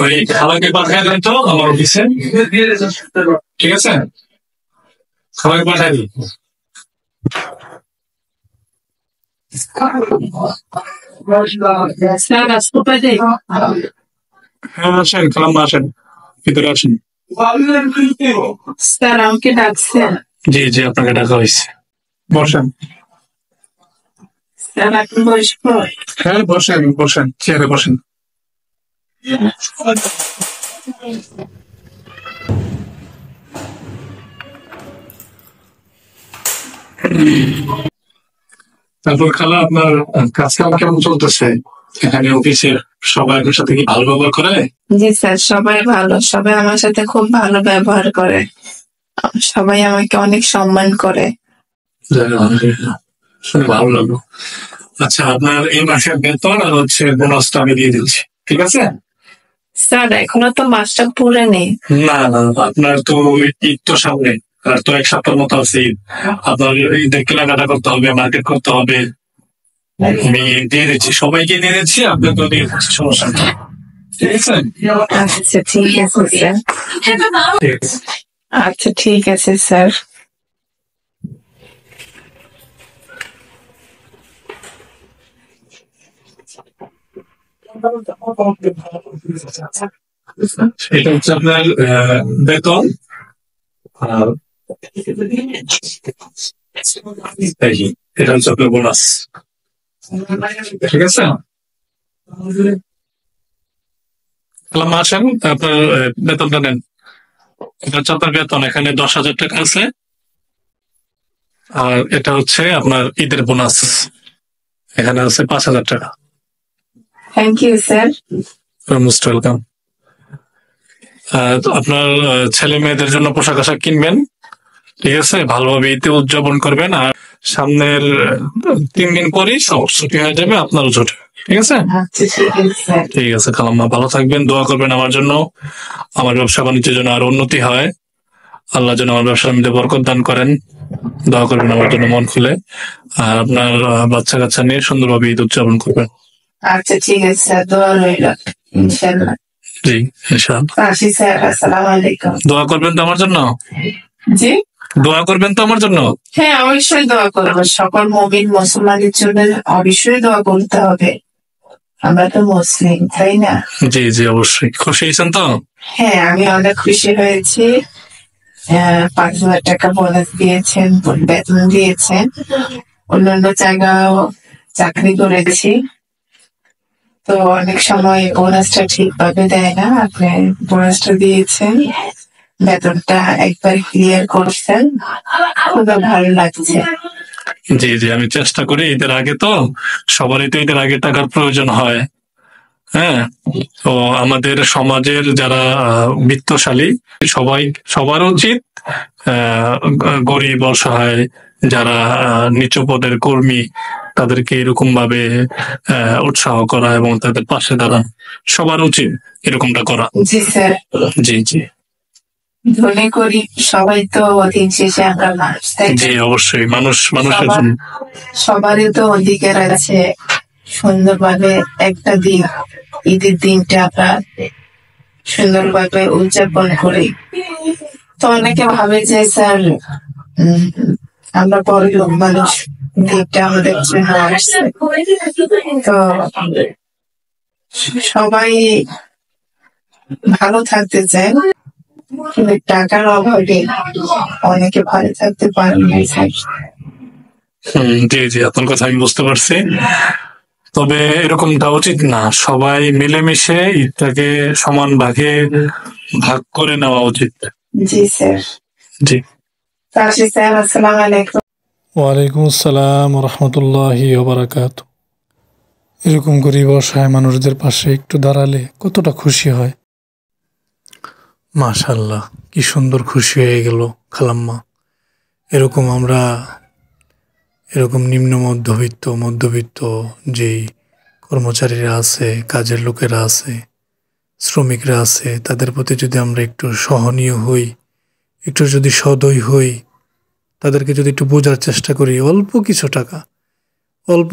ওই খালাকে পাঠায় দেন তো আমার অফিসে, ঠিক আছে? খালাকে পাঠায় দিই। হ্যাঁ আসেন, খালাম্মা আসেন, ভিতরে আসেন। স্যার আমাকে ডাকছেন? জি জি, আপনাকে ডাকা হয়েছে, বসেন। স্যার আপনি বসবো? হ্যাঁ বসেন বসেন, চেয়ারে বসেন। তারপর খালা, আপনার কাজ কাম কেমন চলতেছে? এখানে অফিসের সবাই আপনার সাথে কি ভালো ব্যবহার করে? জি স্যার, সবাই ভালো, সবাই আমার সাথে খুব ভালো ব্যবহার করে, সবাই আমাকে অনেক সম্মান করে। শুনে ভালো লাগলো। আচ্ছা, আপনার এই মাসের বেতন আর হচ্ছে বোনাসটা আমি দিয়ে দিচ্ছি, ঠিক আছে? স্যার এখনো তো মাসটা পুরে নেই। না না, আপনার তো ঈদ তো সামনে, আর তো এক সপ্তাহ মতো আছে ঈদ। আপনার ঈদের কেনাকাটা করতে হবে, মার্কেট করতে হবে। আমি দিয়ে দিচ্ছি, সবাইকে দিয়ে দিচ্ছি, আপনাকে দিয়ে দিচ্ছি, সমস্যা নেই, ঠিক আছে? আচ্ছা ঠিক আছে স্যার। ঠিক আছে। আচ্ছা ঠিক আছে স্যার। এটা হচ্ছে আপনার বেতন, আর এটা হচ্ছে আপনার বোনাস, ঠিক আছে? তাহলে আসেন, আপনার বেতনটা নেন। এটা হচ্ছে আপনার বেতন, এখানে 10,000 টাকা আছে, আর এটা হচ্ছে আপনার ঈদের বোনাস, এখানে আছে 5,000 টাকা। Thank you sir. Most welcome. আপনার ছেলে মেয়েদের জন্য পোশাক আশাক কিনবেন, ঠিক আছে? ভালোভাবে ঈদে উদযাপন করবেন, আর সামনের 3 দিন পরেই সব ছুটি হয়ে যাবে, আপনারও ছুটি, ঠিক আছে? আচ্ছা ঠিক আছে স্যার। ঠিক আছে খালাম্মা, ভালো থাকবেন, দোয়া করবেন আমার জন্য, আমার ব্যবসা বাণিজ্যের জন্য আরো উন্নতি হয়, আল্লাহ যেন আমার ব্যবসার মধ্যে বরকত দান করেন। দোয়া করবেন আমার জন্য মন খুলে, আর আপনার বাচ্চা কাচ্চা নিয়ে সুন্দরভাবে ঈদ উদযাপন করবেন। আচ্ছা ঠিক আছে স্যার, দোয়া রইল ইনশাআল্লাহ। জি ইনশাআল্লাহ। আসি স্যার, আসসালামু আলাইকুম। দোয়া করবেন তো আমার জন্য? জি দোয়া করবেন তো আমার জন্য? হ্যাঁ অবশ্যই দোয়া করবো, সকল মুমিন মুসলমানের জন্য অবশ্যই দোয়া করতে হবে, আমরা তো মুসলিম তাই না? জি জি অবশ্যই। খুশি হয়েছেন তো? হ্যাঁ আমি অনেক খুশি হয়েছি। 5,000 টাকা বোনাস দিয়েছেন, বেতন দিয়েছেন। অন্যান্য জায়গাও চাকরি করেছি, তো অনেক সময় বোনাসটা ঠিকভাবে দেয় না, আপনি বোনাসটা দিয়েছেন, বেতনটা একবার ক্লিয়ার করছেন, খুব ভালো লাগছে। জি জি, আমি চেষ্টা করি, ঈদের আগে তো সবারই তো ঈদের আগে টাকার প্রয়োজন হয়। হ্যাঁ, তো আমাদের সমাজের যারা বিত্তশালী, সবার উচিত গরিব অসহায় যারা নিচু পদের কর্মী, তাদেরকে এরকম ভাবে উৎসাহ করা এবং তাদের পাশে দাঁড়ানো, সবার উচিত এরকমটা করা। জি স্যার। জি জি ধনী গরিব সবাই তো দিন শেষে আমরা মানুষ, তাই না? জি অবশ্যই, মানুষের জন্য সবারই তো অধিকার আছে সুন্দরভাবে একটা দিন, ঈদের দিনটা আমরা সুন্দরভাবে উদযাপন করি। তো অনেকে ভাবে যে স্যার আমরা বড় লোক মানুষ, দিনটা আমাদের জন্য আসছে, তো সবাই ভালো থাকতে চায়, কিন্তু টাকার অভাবে অনেকে ভালো থাকতে পারে না স্যার। জি জি, আপনার কথা আমি বুঝতে পারছি, তবে এরকমটা উচিত না, সবাই মিলেমিশে ঈদটাকে সমান ভাগে ভাগ করে নেওয়া উচিত। জি স্যার। জি স্যার আসসালামু আলাইকুম। ওয়ালাইকুম আসসালাম রহমতুল্লাহি ওবারাকাত। এরকম গরিব অসহায় মানুষদের পাশে একটু দাঁড়ালে কতটা খুশি হয়। মাশাআল্লাহ, কি সুন্দর খুশি হয়ে গেল খালাম্মা। এরকম নিম্ন মধ্যবিত্ত যেই কর্মচারীরা আছে, কাজের লোকেরা আছে, শ্রমিকরা আছে, তাদের প্রতি যদি আমরা একটু সহনীয় হই, একটু যদি সদয় হই, তাদেরকে যদি একটু বোঝার চেষ্টা করি, অল্প কিছু টাকা, অল্প